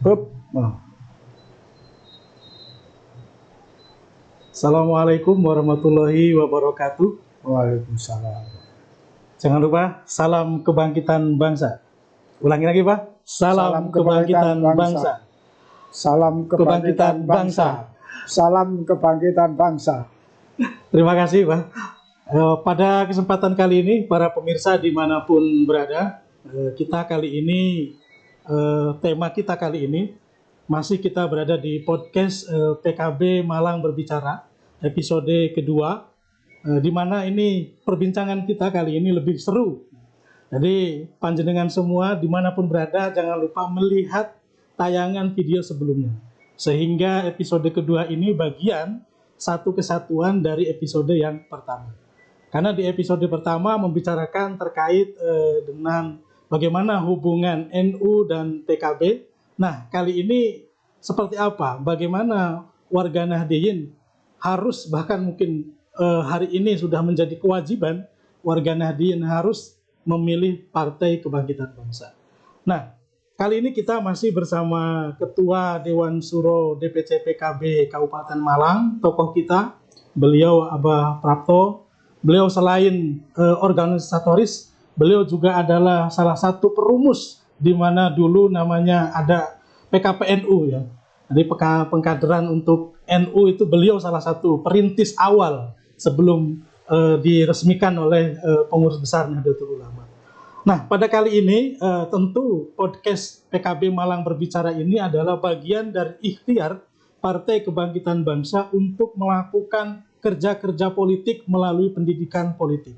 Hup. Assalamualaikum warahmatullahi wabarakatuh. Waalaikumsalam. Jangan lupa salam kebangkitan bangsa. Ulangi lagi Pak. Salam kebangkitan bangsa. Salam kebangkitan bangsa. Salam kebangkitan bangsa. Terima kasih Pak. Pada kesempatan kali ini para pemirsa dimanapun berada, tema kita kali ini masih kita berada di podcast PKB Malang Berbicara episode kedua, di mana ini perbincangan kita kali ini lebih seru. Jadi panjenengan semua dimanapun berada jangan lupa melihat tayangan video sebelumnya, sehingga episode kedua ini bagian satu kesatuan dari episode yang pertama. Karena di episode pertama membicarakan terkait dengan bagaimana hubungan NU dan PKB. Nah, kali ini seperti apa? Bagaimana warga Nahdliyin harus, bahkan mungkin hari ini sudah menjadi kewajiban warga Nahdliyin harus memilih Partai Kebangkitan Bangsa. Nah, kali ini kita masih bersama Ketua Dewan Suro DPC PKB Kabupaten Malang, tokoh kita, beliau Abah Prapto. Beliau selain organisatoris, beliau juga adalah salah satu perumus di mana dulu namanya ada PKPNU ya. Jadi pengkaderan untuk NU itu beliau salah satu perintis awal sebelum diresmikan oleh pengurus besar Nahdlatul Ulama. Nah, pada kali ini tentu podcast PKB Malang Berbicara ini adalah bagian dari ikhtiar Partai Kebangkitan Bangsa untuk melakukan kerja-kerja politik melalui pendidikan politik.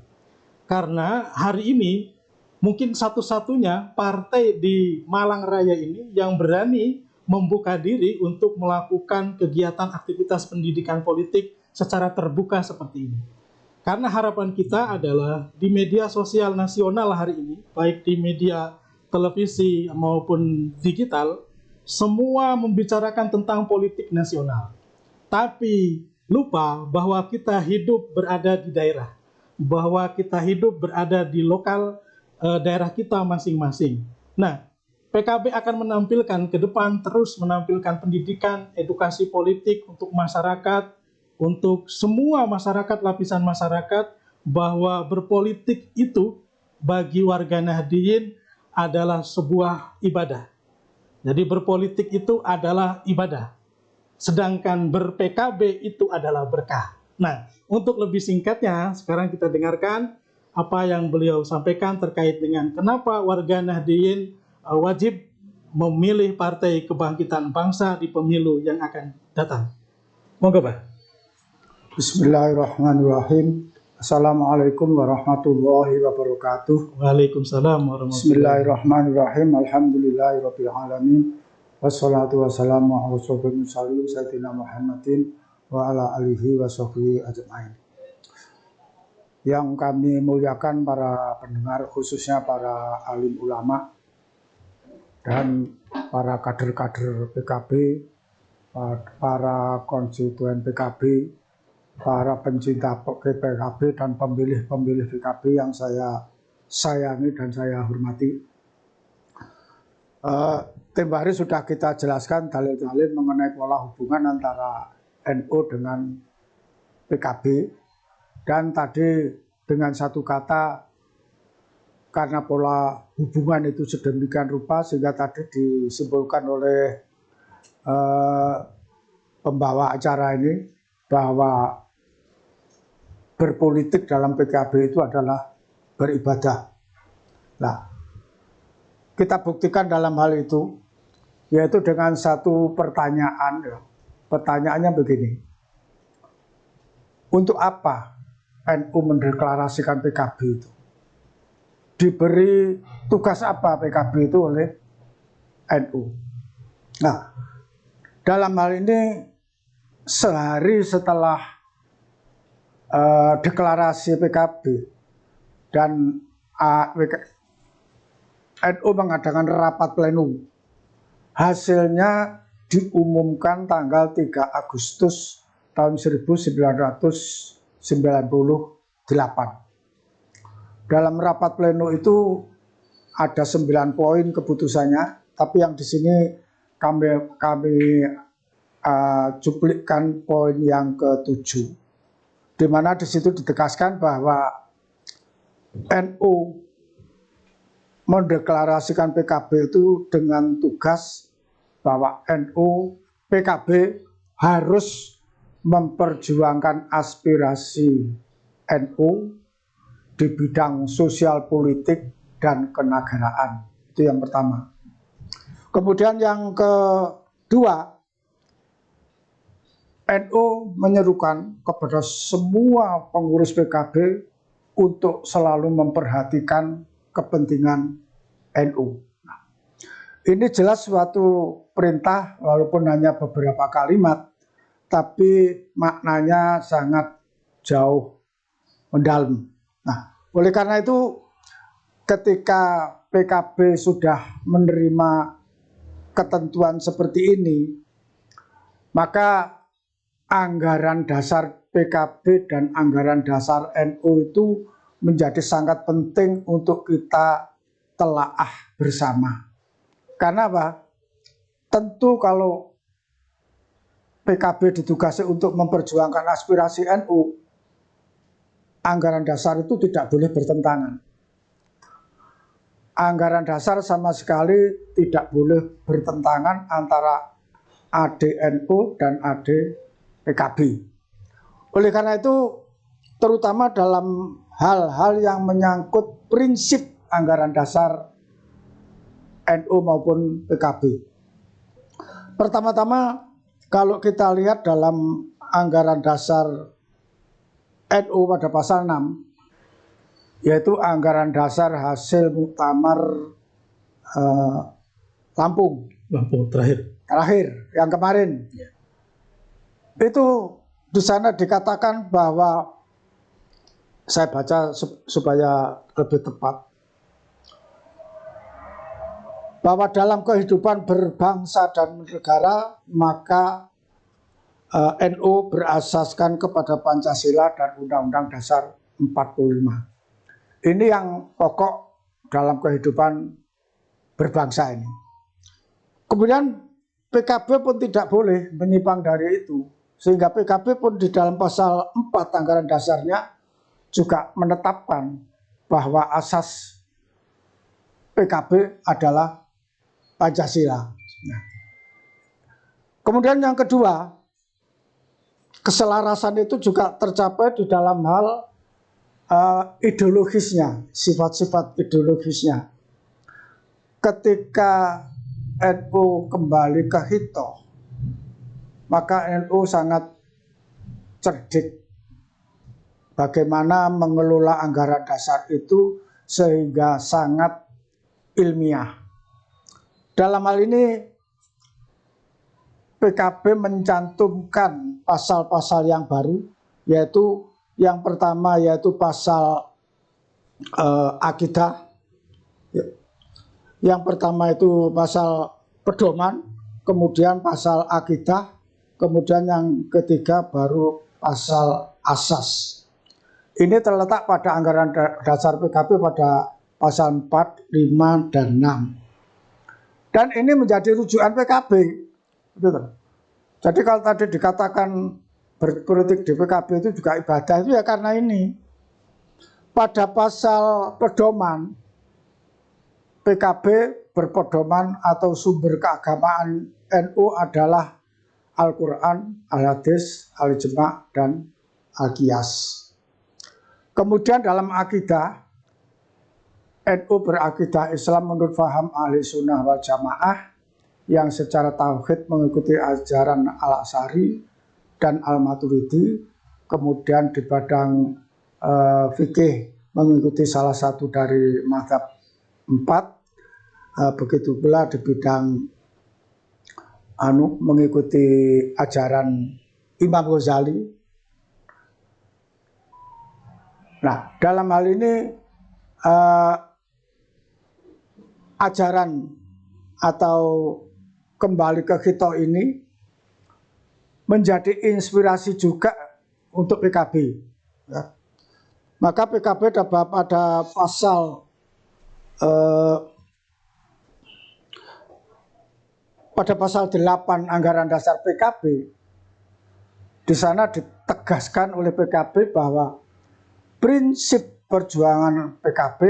Karena hari ini mungkin satu-satunya partai di Malang Raya ini yang berani membuka diri untuk melakukan kegiatan aktivitas pendidikan politik secara terbuka seperti ini. Karena harapan kita adalah di media sosial nasional hari ini, baik di media televisi maupun digital, semua membicarakan tentang politik nasional. Tapi lupa bahwa kita hidup berada di daerah, bahwa kita hidup berada di lokal daerah kita masing-masing. Nah, PKB akan menampilkan ke depan, terus menampilkan pendidikan, edukasi politik untuk masyarakat, untuk semua masyarakat, lapisan masyarakat, bahwa berpolitik itu bagi warga Nahdliyin adalah sebuah ibadah. Jadi berpolitik itu adalah ibadah. Sedangkan ber-PKB itu adalah berkah. Nah, untuk lebih singkatnya, sekarang kita dengarkan apa yang beliau sampaikan terkait dengan kenapa warga Nahdliyin wajib memilih Partai Kebangkitan Bangsa di pemilu yang akan datang. Monggo, Pak. Bismillahirrahmanirrahim. Assalamualaikum warahmatullahi wabarakatuh. Waalaikumsalam warahmatullahi wabarakatuh. Bismillahirrahmanirrahim. Alhamdulillahirabbil alamin. Wassalatu wassalamu ala asyrofil mursalin sayyidina Muhammadin wa ala alihi wa sahbihi ajmain. Yang kami muliakan para pendengar, khususnya para alim ulama dan para kader-kader PKB, para konstituen PKB, para pencinta PKB dan pemilih-pemilih PKB yang saya sayangi dan saya hormati. Tempo hari sudah kita jelaskan dalil-dalil mengenai pola hubungan antara NU dengan PKB, dan tadi dengan satu kata, karena pola hubungan itu sedemikian rupa sehingga tadi disimpulkan oleh pembawa acara ini bahwa berpolitik dalam PKB itu adalah beribadah. Nah, kita buktikan dalam hal itu, yaitu dengan satu pertanyaan. Pertanyaannya begini, untuk apa NU mendeklarasikan PKB itu? Diberi tugas apa PKB itu oleh NU? Nah, dalam hal ini sehari setelah deklarasi PKB dan NU mengadakan rapat plenum. Hasilnya diumumkan tanggal 3 Agustus tahun 1998. Dalam rapat pleno itu ada 9 poin keputusannya, tapi yang di sini kami cuplikkan poin yang ke-7, di mana di situ ditegaskan bahwa NU mendeklarasikan PKB itu dengan tugas bahwa NU PKB harus memperjuangkan aspirasi NU di bidang sosial politik dan kenegaraan. Itu yang pertama. Kemudian yang kedua, NU menyerukan kepada semua pengurus PKB untuk selalu memperhatikan kepentingan NU. Ini jelas suatu perintah walaupun hanya beberapa kalimat, tapi maknanya sangat jauh mendalam. Nah, oleh karena itu ketika PKB sudah menerima ketentuan seperti ini, maka anggaran dasar PKB dan anggaran dasar NU itu menjadi sangat penting untuk kita telaah bersama. Karena apa? Tentu kalau PKB ditugasi untuk memperjuangkan aspirasi NU, anggaran dasar itu tidak boleh bertentangan. Anggaran dasar sama sekali tidak boleh bertentangan antara AD/NU dan AD/PKB. Oleh karena itu, terutama dalam hal-hal yang menyangkut prinsip anggaran dasar NU maupun PKB. Pertama-tama, kalau kita lihat dalam anggaran dasar NU pada pasal 6, yaitu anggaran dasar hasil muktamar Lampung terakhir yang kemarin. Ya. Itu di sana dikatakan bahwa, saya baca supaya lebih tepat, bahwa dalam kehidupan berbangsa dan negara maka NU berasaskan kepada Pancasila dan Undang-Undang Dasar 45. Ini yang pokok dalam kehidupan berbangsa ini. Kemudian PKB pun tidak boleh menyimpang dari itu, sehingga PKB pun di dalam pasal 4 anggaran dasarnya juga menetapkan bahwa asas PKB adalah Pancasila. Nah, kemudian yang kedua, keselarasan itu juga tercapai di dalam hal ideologisnya, sifat-sifat ideologisnya. Ketika NU kembali ke Hitoh, maka NU sangat cerdik bagaimana mengelola anggaran dasar itu sehingga sangat ilmiah. Dalam hal ini PKB mencantumkan pasal-pasal yang baru, yaitu yang pertama yaitu pasal akidah. Yang pertama itu pasal pedoman, kemudian pasal akidah, kemudian yang ketiga baru pasal asas. Ini terletak pada anggaran dasar PKB pada pasal 4, 5, dan 6. Dan ini menjadi rujukan PKB. Betul. Jadi kalau tadi dikatakan berpolitik di PKB itu juga ibadah, itu ya karena ini. Pada pasal pedoman, PKB berpedoman atau sumber keagamaan NU adalah Al-Quran, Al-Hadis, Al-Ijma' dan Al-Qiyas. Kemudian dalam akidah, NU berakidah Islam menurut faham ahli sunnah wal jamaah yang secara tauhid mengikuti ajaran Al-Asy'ari dan Al-Maturidi. Kemudian di bidang fikih mengikuti salah satu dari mazhab 4. Begitu pula di bidang mengikuti ajaran Imam Ghazali. Nah, dalam hal ini ajaran atau kembali ke Hitoh ini menjadi inspirasi juga untuk PKB. Ya. Maka PKB pada pasal pada pasal 8 anggaran dasar PKB, di sana ditegaskan oleh PKB bahwa prinsip perjuangan PKB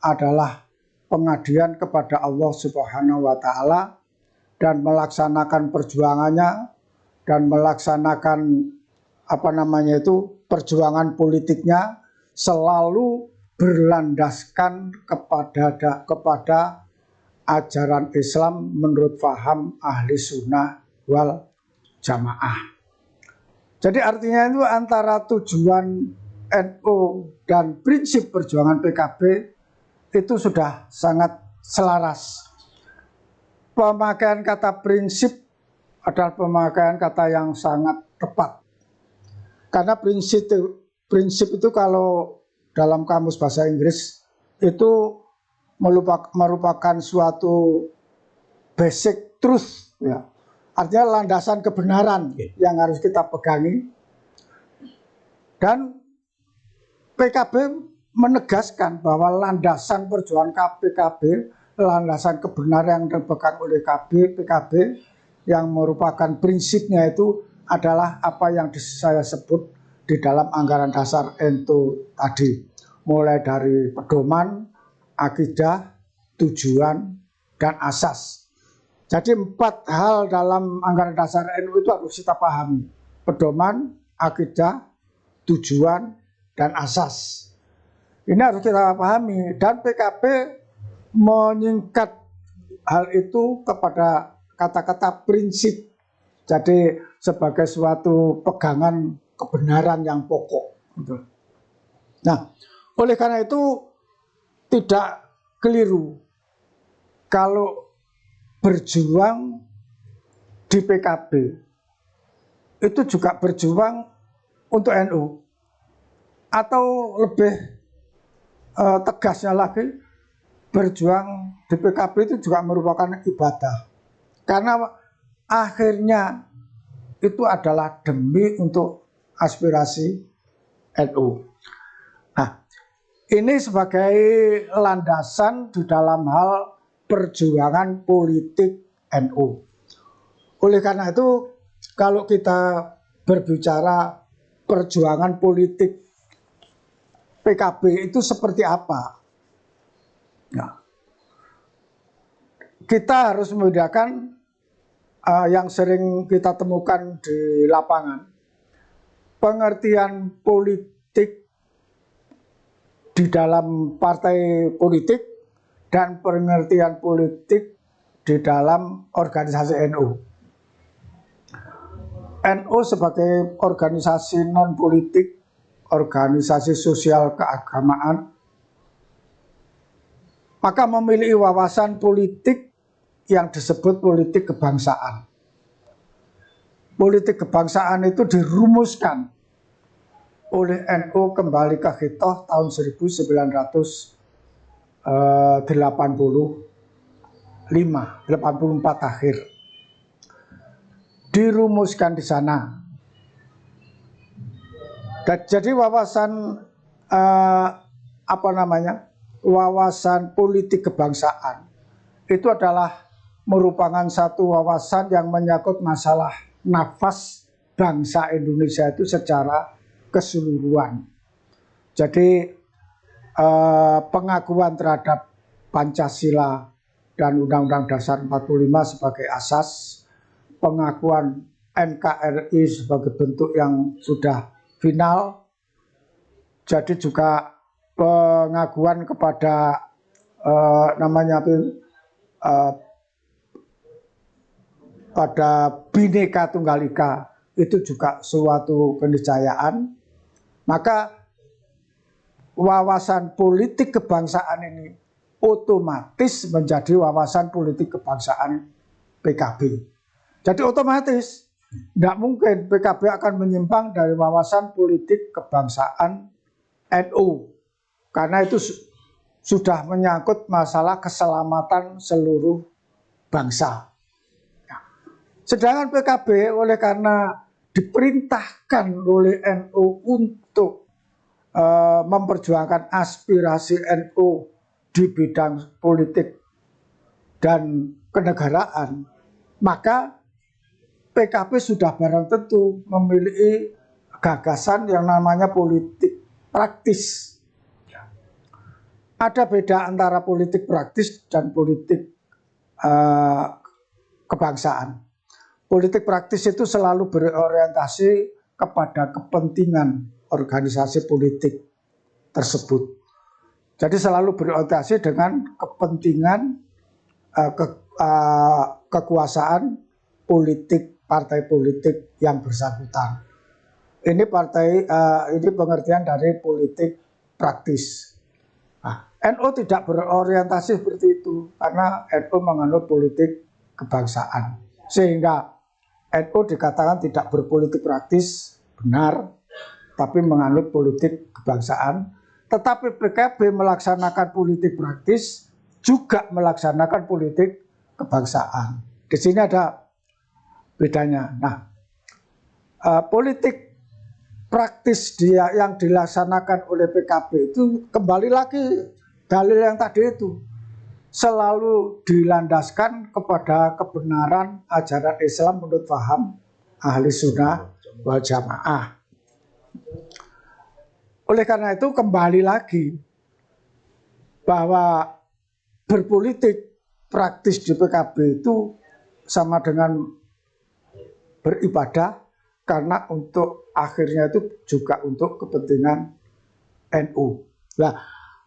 adalah pengabdian kepada Allah Subhanahu wa taala dan melaksanakan perjuangannya dan melaksanakan perjuangan politiknya selalu berlandaskan kepada ajaran Islam menurut faham ahli sunnah wal jamaah. Jadi artinya itu antara tujuan NU dan prinsip perjuangan PKB itu sudah sangat selaras. Pemakaian kata prinsip adalah pemakaian kata yang sangat tepat. Karena prinsip itu kalau dalam kamus bahasa Inggris itu merupakan suatu basic truth, ya. Artinya landasan kebenaran yang harus kita pegangi. Dan PKB menegaskan bahwa landasan perjuangan PKB, landasan kebenaran yang dipegang oleh PKB yang merupakan prinsipnya itu adalah apa yang saya sebut di dalam anggaran dasar NU tadi, mulai dari pedoman, akidah, tujuan, dan asas. Jadi 4 hal dalam anggaran dasar NU itu harus kita pahami: pedoman, akidah, tujuan, dan asas. Ini harus kita pahami, dan PKB menyingkat hal itu kepada kata-kata prinsip. Jadi sebagai suatu pegangan kebenaran yang pokok. Nah, oleh karena itu tidak keliru kalau berjuang di PKB itu juga berjuang untuk NU, atau lebih tegasnya lagi, berjuang di PKB itu juga merupakan ibadah, karena akhirnya itu adalah demi untuk aspirasi NU. Nah, ini sebagai landasan di dalam hal perjuangan politik NU. Oleh karena itu, kalau kita berbicara perjuangan politik PKB itu seperti apa? Nah, kita harus membedakan yang sering kita temukan di lapangan, pengertian politik di dalam partai politik dan pengertian politik di dalam organisasi NU. NU sebagai organisasi non politik, organisasi sosial keagamaan, maka memiliki wawasan politik yang disebut politik kebangsaan. Politik kebangsaan itu dirumuskan oleh NU kembali ke Khitoh tahun 1984 akhir. Dirumuskan di sana. Jadi wawasan wawasan politik kebangsaan itu adalah merupakan satu wawasan yang menyangkut masalah nafas bangsa Indonesia itu secara keseluruhan. Jadi pengakuan terhadap Pancasila dan Undang-Undang Dasar 45 sebagai asas, pengakuan NKRI sebagai bentuk yang sudah final, jadi juga pengakuan kepada pada Bhinneka Tunggal Ika itu juga suatu keniscayaan. Maka wawasan politik kebangsaan ini otomatis menjadi wawasan politik kebangsaan PKB. Jadi otomatis tidak mungkin PKB akan menyimpang dari wawasan politik kebangsaan NU, karena itu sudah menyangkut masalah keselamatan seluruh bangsa. Sedangkan PKB oleh karena diperintahkan oleh NU untuk memperjuangkan aspirasi NU di bidang politik dan kenegaraan, maka PKB sudah barang tentu memiliki gagasan yang namanya politik praktis. Ada beda antara politik praktis dan politik kebangsaan. Politik praktis itu selalu berorientasi kepada kepentingan organisasi politik tersebut. Jadi selalu berorientasi dengan kepentingan kekuasaan politik partai politik yang bersangkutan. Ini pengertian dari politik praktis. Nah, NU tidak berorientasi seperti itu karena NU menganut politik kebangsaan. Sehingga NU dikatakan tidak berpolitik praktis, benar, tapi menganut politik kebangsaan. Tetapi PKB melaksanakan politik praktis, juga melaksanakan politik kebangsaan. Di sini ada bedanya. Nah, politik praktis dia yang dilaksanakan oleh PKB itu kembali lagi dalil yang tadi itu selalu dilandaskan kepada kebenaran ajaran Islam menurut paham ahli sunnah wal jamaah. Oleh karena itu kembali lagi bahwa berpolitik praktis di PKB itu sama dengan beribadah karena untuk akhirnya itu juga untuk kepentingan NU. Nah,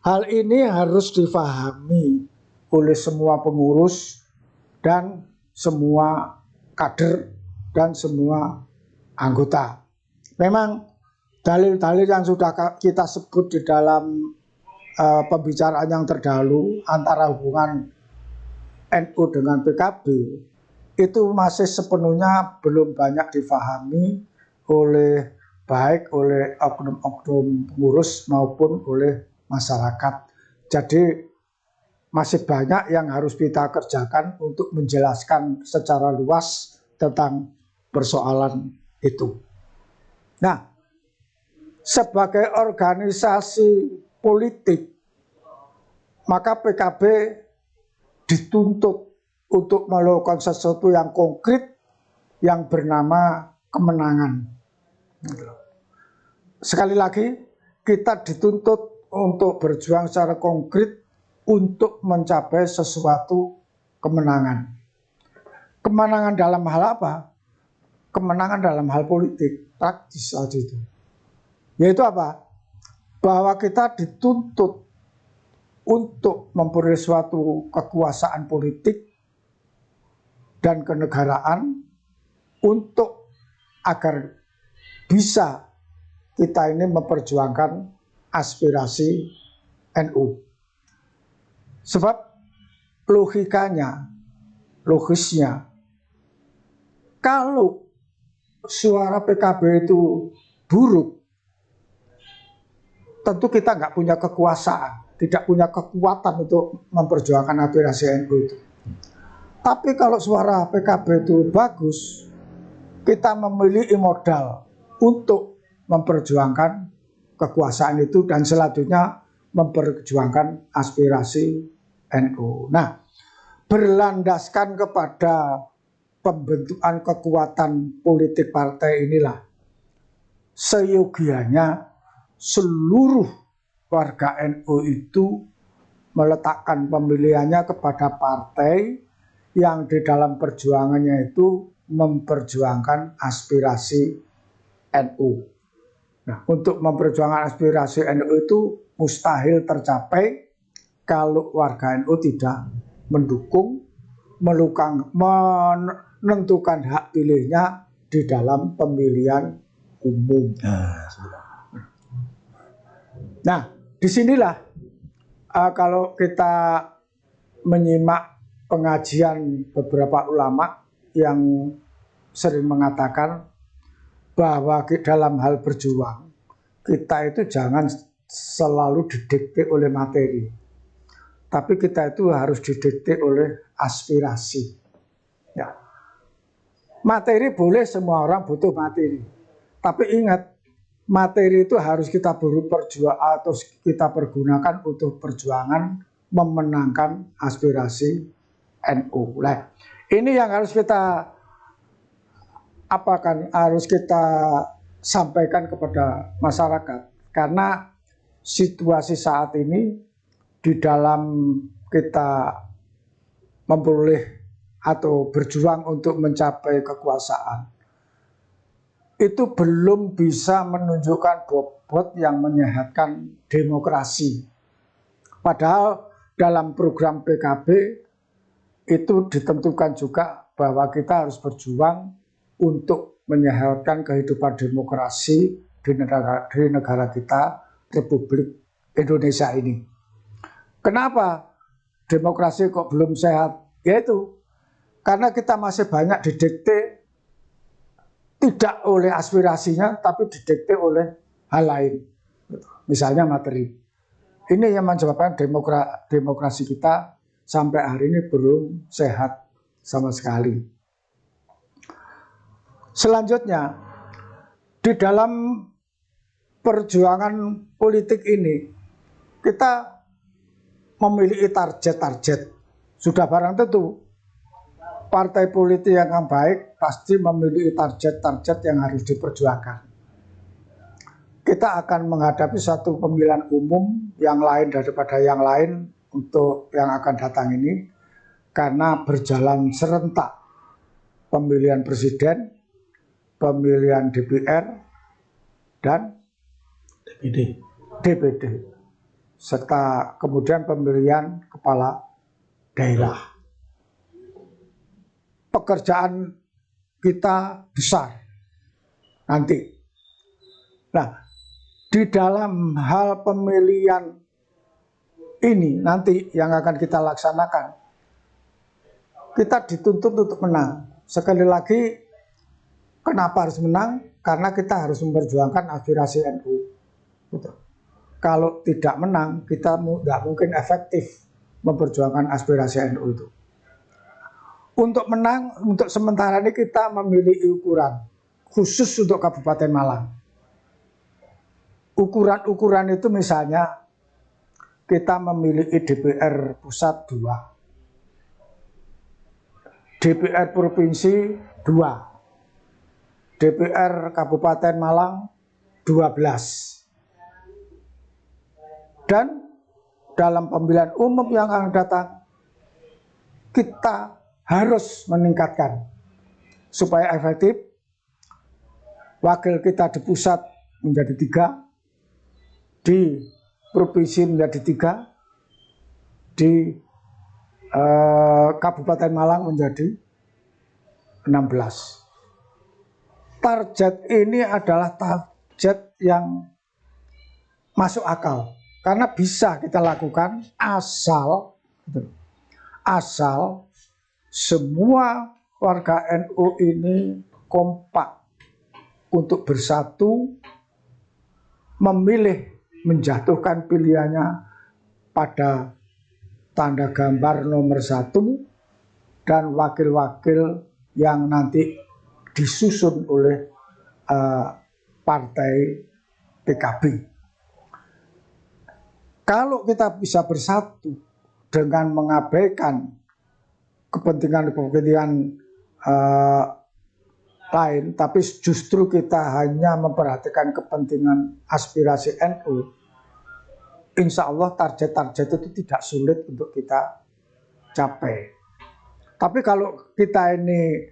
hal ini harus difahami oleh semua pengurus dan semua kader dan semua anggota. Memang dalil-dalil yang sudah kita sebut di dalam pembicaraan yang terdahulu antara hubungan NU dengan PKB itu masih sepenuhnya belum banyak difahami baik oleh oknum-oknum pengurus maupun oleh masyarakat. Jadi masih banyak yang harus kita kerjakan untuk menjelaskan secara luas tentang persoalan itu. Nah, sebagai organisasi politik, maka PKB dituntut untuk melakukan sesuatu yang konkret yang bernama kemenangan. Sekali lagi, kita dituntut untuk berjuang secara konkret untuk mencapai sesuatu kemenangan. Kemenangan dalam hal apa? Kemenangan dalam hal politik, praktis saja itu. Yaitu apa? Bahwa kita dituntut untuk memperoleh suatu kekuasaan politik dan kenegaraan untuk agar bisa kita ini memperjuangkan aspirasi NU. Sebab logisnya, kalau suara PKB itu buruk, tentu kita nggak punya kekuasaan, tidak punya kekuatan untuk memperjuangkan aspirasi NU itu. Tapi kalau suara PKB itu bagus, kita memiliki modal untuk memperjuangkan kekuasaan itu dan selanjutnya memperjuangkan aspirasi NU. Nah, berlandaskan kepada pembentukan kekuatan politik partai inilah seyogianya seluruh warga NU itu meletakkan pemilihannya kepada partai yang di dalam perjuangannya itu memperjuangkan aspirasi NU. Nah, untuk memperjuangkan aspirasi NU itu mustahil tercapai kalau warga NU tidak mendukung, menentukan hak pilihnya di dalam pemilihan umum. Nah, disinilah kalau kita menyimak pengajian beberapa ulama yang sering mengatakan bahwa dalam hal berjuang kita itu jangan selalu didikte oleh materi, tapi kita itu harus didikte oleh aspirasi. Ya. Materi boleh, semua orang butuh materi, tapi ingat materi itu harus kita atau kita pergunakan untuk perjuangan memenangkan aspirasi NU. Nah, Ini yang harus kita harus kita sampaikan kepada masyarakat, karena situasi saat ini di dalam kita memperoleh atau berjuang untuk mencapai kekuasaan itu belum bisa menunjukkan bobot yang menyehatkan demokrasi. Padahal dalam program PKB itu ditentukan juga bahwa kita harus berjuang untuk menyehatkan kehidupan demokrasi di negara kita, Republik Indonesia ini. Kenapa demokrasi kok belum sehat? Yaitu karena kita masih banyak didikte tidak oleh aspirasinya, tapi didikte oleh hal lain. Misalnya materi. Ini yang menyebabkan demokrasi kita sampai hari ini belum sehat sama sekali. Selanjutnya, di dalam perjuangan politik ini, kita memiliki target-target. Sudah barang tentu, partai politik yang baik pasti memiliki target-target yang harus diperjuangkan. Kita akan menghadapi satu pemilihan umum yang lain daripada yang lain untuk yang akan datang ini, karena berjalan serentak pemilihan presiden, pemilihan DPR, dan DPD, serta kemudian pemilihan kepala daerah. Pekerjaan kita besar nanti. Nah, di dalam hal pemilihan ini nanti yang akan kita laksanakan, kita dituntut untuk menang. Sekali lagi, kenapa harus menang? Karena kita harus memperjuangkan aspirasi NU. Kalau tidak menang, kita tidak mungkin efektif memperjuangkan aspirasi NU itu. Untuk menang, untuk sementara ini kita memiliki ukuran khusus untuk Kabupaten Malang. Ukuran-ukuran itu misalnya kita memiliki DPR pusat 2, DPR provinsi 2, DPR Kabupaten Malang 12. Dan dalam pemilihan umum yang akan datang, kita harus meningkatkan supaya efektif. Wakil kita di pusat menjadi 3, di provinsi menjadi 3, di Kabupaten Malang menjadi 16. Target ini adalah target yang masuk akal, karena bisa kita lakukan asal semua warga NU ini kompak untuk bersatu memilih menjatuhkan pilihannya pada tanda gambar nomor 1 dan wakil-wakil yang nanti disusun oleh partai PKB. Kalau kita bisa bersatu dengan mengabaikan kepentingan-kepentingan lain, tapi justru kita hanya memperhatikan kepentingan aspirasi NU, insya Allah target-target itu tidak sulit untuk kita capai. Tapi kalau kita ini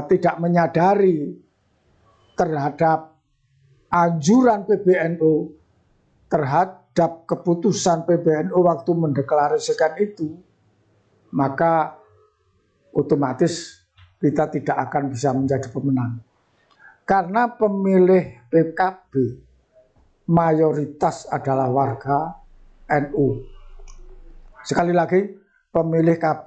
tidak menyadari terhadap anjuran PBNU, terhadap keputusan PBNU waktu mendeklarasikan itu, maka otomatis kita tidak akan bisa menjadi pemenang. Karena pemilih PKB mayoritas adalah warga NU. Sekali lagi, pemilih KB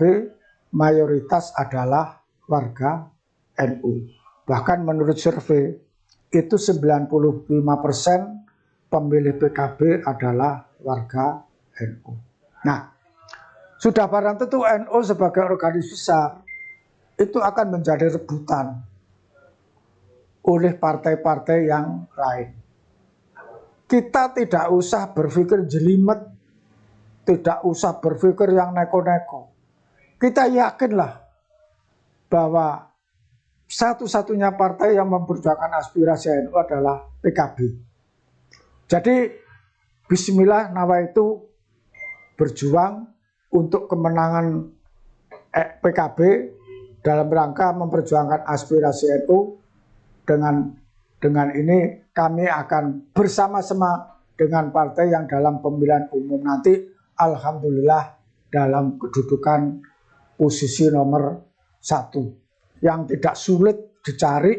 mayoritas adalah warga NU. Bahkan menurut survei itu 95% pemilih PKB adalah warga NU. Nah, sudah barang tentu NU sebagai organisasi besar itu akan menjadi rebutan oleh partai-partai yang lain. Kita tidak usah berpikir jelimet, tidak usah berpikir yang neko-neko. Kita yakinlah bahwa satu-satunya partai yang memperjuangkan aspirasi NU adalah PKB. Jadi bismillah nawaitu berjuang untuk kemenangan PKB dalam rangka memperjuangkan aspirasi NU. Dengan ini kami akan bersama-sama dengan partai yang dalam pemilihan umum nanti alhamdulillah dalam kedudukan posisi nomor 1 yang tidak sulit dicari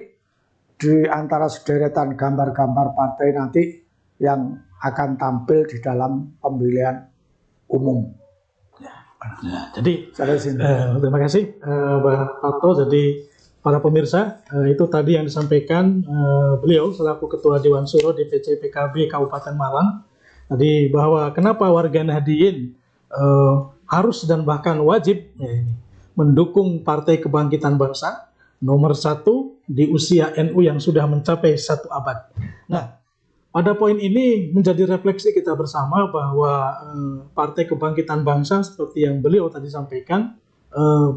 di antara sederetan gambar-gambar partai nanti yang akan tampil di dalam pemilihan umum. Ya, jadi terima kasih Pak Pato. Jadi para pemirsa, itu tadi yang disampaikan beliau selaku Ketua Dewan Suro DPC PKB Kabupaten Malang. Tadi bahwa kenapa warga Nahdliyin harus dan bahkan wajib mendukung Partai Kebangkitan Bangsa nomor 1 di usia NU yang sudah mencapai 1 abad. Nah, pada poin ini menjadi refleksi kita bersama bahwa Partai Kebangkitan Bangsa seperti yang beliau tadi sampaikan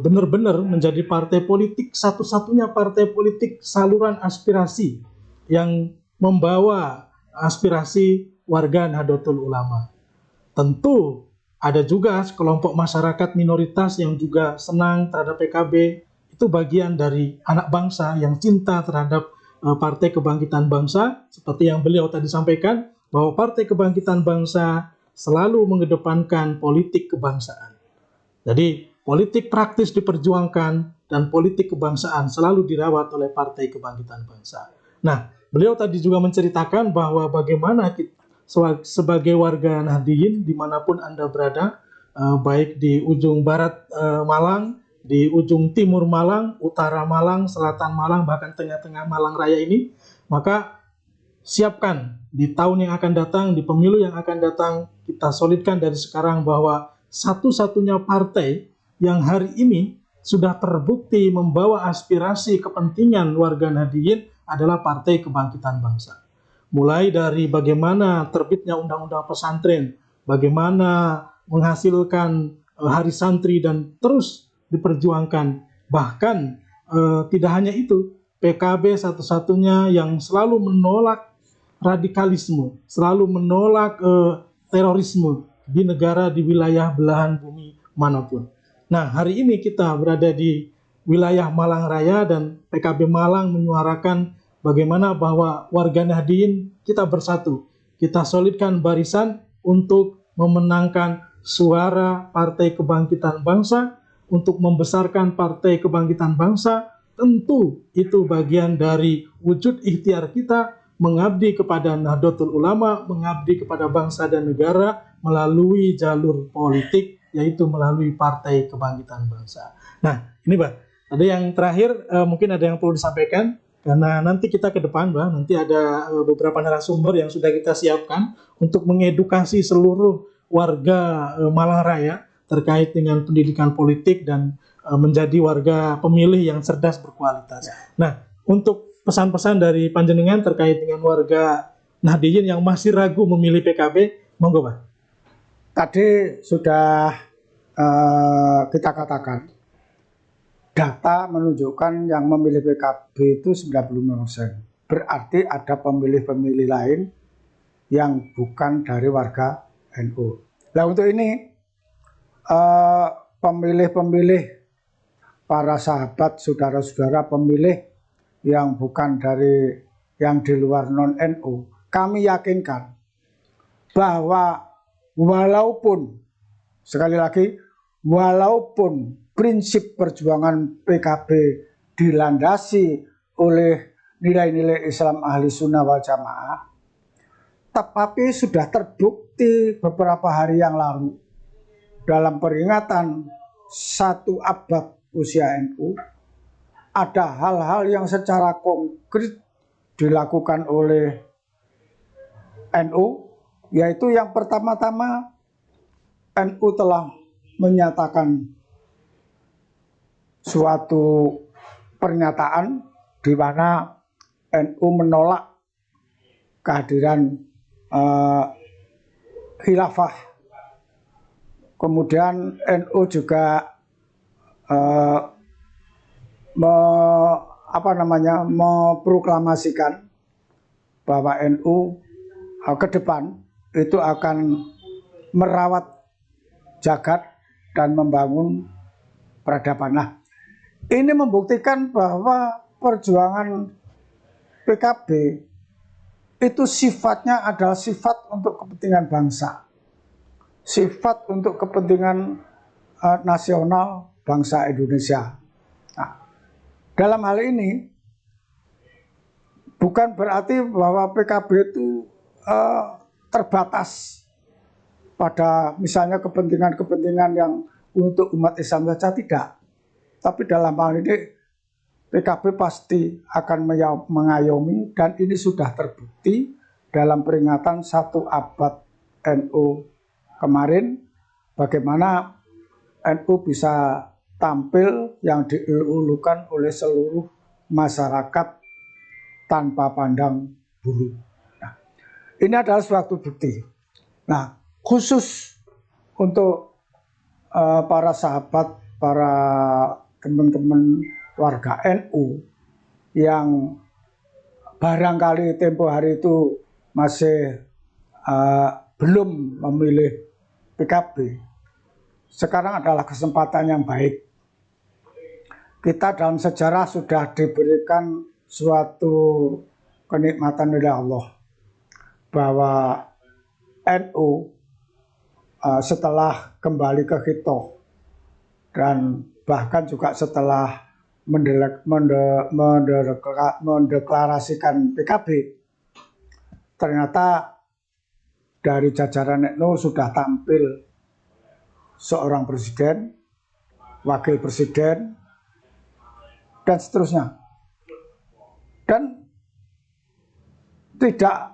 benar-benar menjadi partai politik, satu-satunya partai politik saluran aspirasi yang membawa aspirasi warga Nahdlatul Ulama. Tentu ada juga sekelompok masyarakat minoritas yang juga senang terhadap PKB, itu bagian dari anak bangsa yang cinta terhadap Partai Kebangkitan Bangsa, seperti yang beliau tadi sampaikan, bahwa Partai Kebangkitan Bangsa selalu mengedepankan politik kebangsaan. Jadi, politik praktis diperjuangkan dan politik kebangsaan selalu dirawat oleh Partai Kebangkitan Bangsa. Nah, beliau tadi juga menceritakan bahwa bagaimana kita, sebagai warga Nahdliyin dimanapun Anda berada, baik di ujung barat Malang, di ujung timur Malang, utara Malang, selatan Malang, bahkan tengah-tengah Malang Raya ini, maka siapkan di tahun yang akan datang, di pemilu yang akan datang, kita solidkan dari sekarang bahwa satu-satunya partai yang hari ini sudah terbukti membawa aspirasi kepentingan warga Nahdliyin adalah Partai Kebangkitan Bangsa. Mulai dari bagaimana terbitnya undang-undang pesantren, bagaimana menghasilkan hari santri dan terus diperjuangkan. Bahkan tidak hanya itu, PKB satu-satunya yang selalu menolak radikalisme, selalu menolak terorisme di negara, di wilayah belahan bumi manapun. Nah, hari ini kita berada di wilayah Malang Raya dan PKB Malang menyuarakan bagaimana bahwa warga Nahdliyin kita bersatu. Kita solidkan barisan untuk memenangkan suara Partai Kebangkitan Bangsa, untuk membesarkan Partai Kebangkitan Bangsa. Tentu itu bagian dari wujud ikhtiar kita mengabdi kepada Nahdlatul Ulama, mengabdi kepada bangsa dan negara melalui jalur politik, yaitu melalui Partai Kebangkitan Bangsa. Nah, ini Pak, ada yang terakhir mungkin ada yang perlu disampaikan, karena nanti kita ke depan Pak, nanti ada beberapa narasumber yang sudah kita siapkan untuk mengedukasi seluruh warga Malang Raya terkait dengan pendidikan politik dan menjadi warga pemilih yang cerdas berkualitas. Nah, untuk pesan-pesan dari panjenengan terkait dengan warga Nahdliyin yang masih ragu memilih PKB, monggo Pak. Tadi sudah kita katakan, data menunjukkan yang memilih PKB itu 95%. Berarti ada pemilih-pemilih lain yang bukan dari warga NU. Nah, untuk ini pemilih-pemilih, para sahabat, saudara-saudara pemilih yang bukan dari, yang di luar non-NU, kami yakinkan bahwa walaupun, sekali lagi, walaupun prinsip perjuangan PKB dilandasi oleh nilai-nilai Islam Ahli Sunnah wal Jamaah, tetapi sudah terbukti beberapa hari yang lalu dalam peringatan 1 abad usia NU, ada hal-hal yang secara konkret dilakukan oleh NU, yaitu yang pertama-tama NU telah menyatakan suatu pernyataan di mana NU menolak kehadiran khilafah. Kemudian NU juga memproklamasikan bahwa NU ke depan itu akan merawat jagat dan membangun peradaban. Nah, ini membuktikan bahwa perjuangan PKB itu sifatnya adalah sifat untuk kepentingan bangsa, sifat untuk kepentingan nasional bangsa Indonesia. Nah, dalam hal ini bukan berarti bahwa PKB itu terbatas pada misalnya kepentingan-kepentingan yang untuk umat Islam saja, tidak. Tapi dalam hal ini PKB pasti akan mengayomi, dan ini sudah terbukti dalam peringatan 1 abad NU kemarin, bagaimana NU bisa tampil yang dielulukan oleh seluruh masyarakat tanpa pandang bulu. Nah, ini adalah suatu bukti. Nah, khusus untuk para sahabat, para teman-teman warga NU yang barangkali tempo hari itu masih belum memilih PKB, sekarang adalah kesempatan yang baik. Kita dalam sejarah sudah diberikan suatu kenikmatan oleh Allah bahwa NU setelah kembali ke Khitoh dan bahkan juga setelah mendeklarasikan PKB, ternyata dari jajaran NU sudah tampil seorang presiden, wakil presiden, dan seterusnya. Dan tidak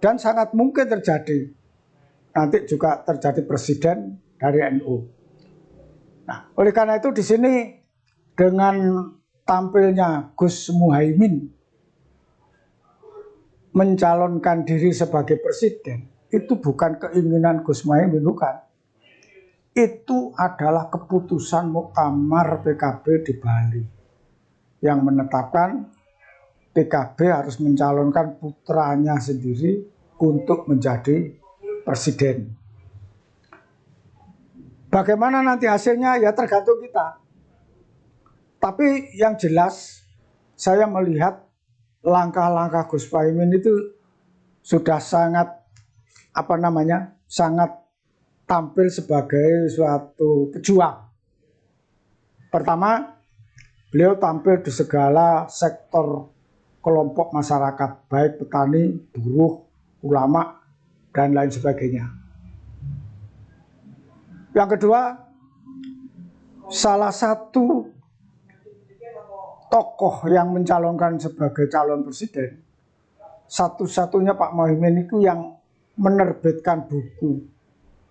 dan sangat mungkin terjadi nanti juga terjadi presiden dari NU. Nah, oleh karena itu di sini dengan tampilnya Gus Muhaimin mencalonkan diri sebagai presiden, itu bukan keinginan Gus Muhaimin, bukan. Itu adalah keputusan Muktamar PKB di Bali yang menetapkan PKB harus mencalonkan putranya sendiri untuk menjadi presiden. Bagaimana nanti hasilnya ya tergantung kita. Tapi yang jelas saya melihat langkah-langkah Gus Muhaimin itu sudah sangat sangat tampil sebagai suatu pejuang. Pertama, beliau tampil di segala sektor kelompok masyarakat, baik petani, buruh, ulama, dan lain sebagainya. Yang kedua, salah satu tokoh yang mencalonkan sebagai calon presiden, satu-satunya Pak Muhaimin itu yang menerbitkan buku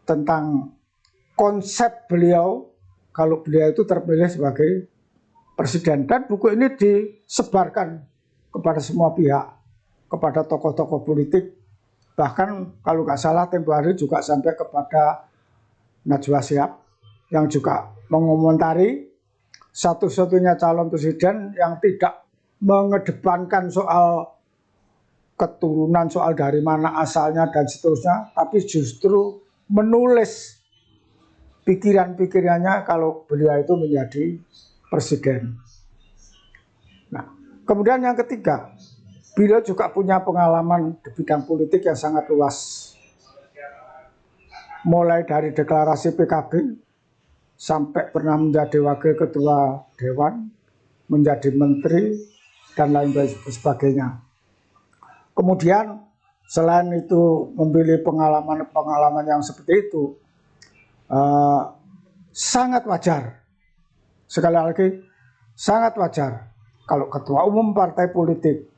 tentang konsep beliau kalau beliau itu terpilih sebagai presiden. Dan buku ini disebarkan kepada semua pihak, kepada tokoh-tokoh politik, bahkan kalau nggak salah tempo hari juga sampai kepada Najwa Shihab yang juga mengomentari satu-satunya calon presiden yang tidak mengedepankan soal keturunan, soal dari mana asalnya dan seterusnya, tapi justru menulis pikiran-pikirannya kalau beliau itu menjadi presiden. Nah, kemudian yang ketiga, beliau juga punya pengalaman di bidang politik yang sangat luas. Mulai dari deklarasi PKB sampai pernah menjadi wakil ketua dewan, menjadi menteri, dan lain sebagainya. Kemudian selain itu memilih pengalaman yang seperti itu, sangat wajar, sekali lagi sangat wajar kalau ketua umum partai politik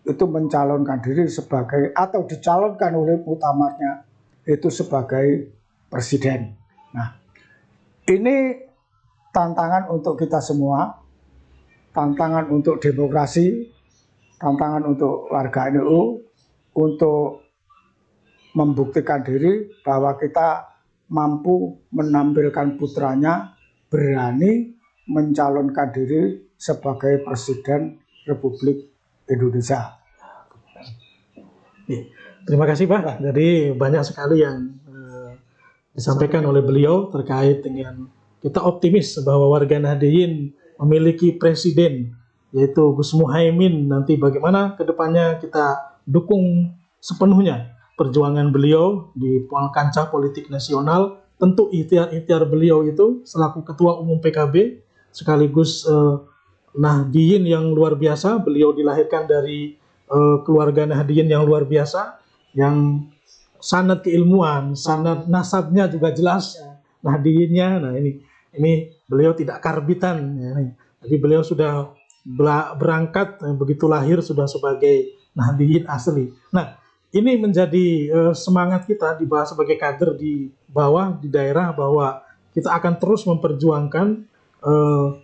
itu mencalonkan diri sebagai atau dicalonkan oleh muktamarnya itu sebagai presiden. Nah, ini tantangan untuk kita semua, tantangan untuk demokrasi, tantangan untuk warga NU untuk membuktikan diri bahwa kita mampu menampilkan putranya berani mencalonkan diri sebagai Presiden Republik Indonesia. Terima kasih Pak. Jadi banyak sekali yang disampaikan oleh beliau terkait dengan kita optimis bahwa warga Nahdliyin memiliki presiden yaitu Gus Muhaimin. Nanti bagaimana kedepannya kita dukung sepenuhnya perjuangan beliau di kancah politik nasional. Tentu ikhtiar beliau itu selaku Ketua Umum PKB sekaligus Nahdliyin yang luar biasa. Beliau dilahirkan dari keluarga Nahdliyin yang luar biasa, yang sanad keilmuan, sanad nasabnya juga jelas Nahdliyinnya. Nah ini beliau tidak karbitan. Ya, jadi beliau sudah berangkat begitu lahir sudah sebagai Nahdliyin asli. Nah ini menjadi semangat kita dibahas sebagai kader di bawah di daerah bahwa kita akan terus memperjuangkan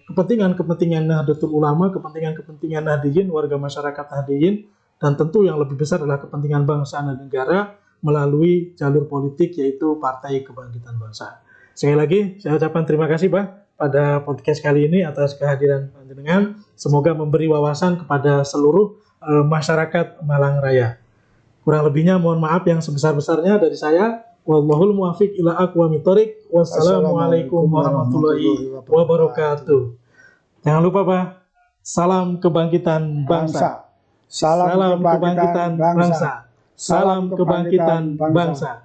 kepentingan-kepentingan Nahdlatul Ulama, kepentingan-kepentingan Nahdliyin, warga masyarakat Nahdliyin, dan tentu yang lebih besar adalah kepentingan bangsa dan negara melalui jalur politik yaitu Partai Kebangkitan Bangsa. Sekali lagi saya ucapkan terima kasih Pak pada podcast kali ini atas kehadiran panjenengan. Semoga memberi wawasan kepada seluruh masyarakat Malang Raya. Kurang lebihnya mohon maaf yang sebesar-besarnya dari saya. Wallahul muwaffiq ila aqwamit thoriq. Wassalamualaikum warahmatullahi wabarakatuh. Jangan lupa Pak, salam kebangkitan bangsa. Salam kebangkitan bangsa. Salam kebangkitan bangsa.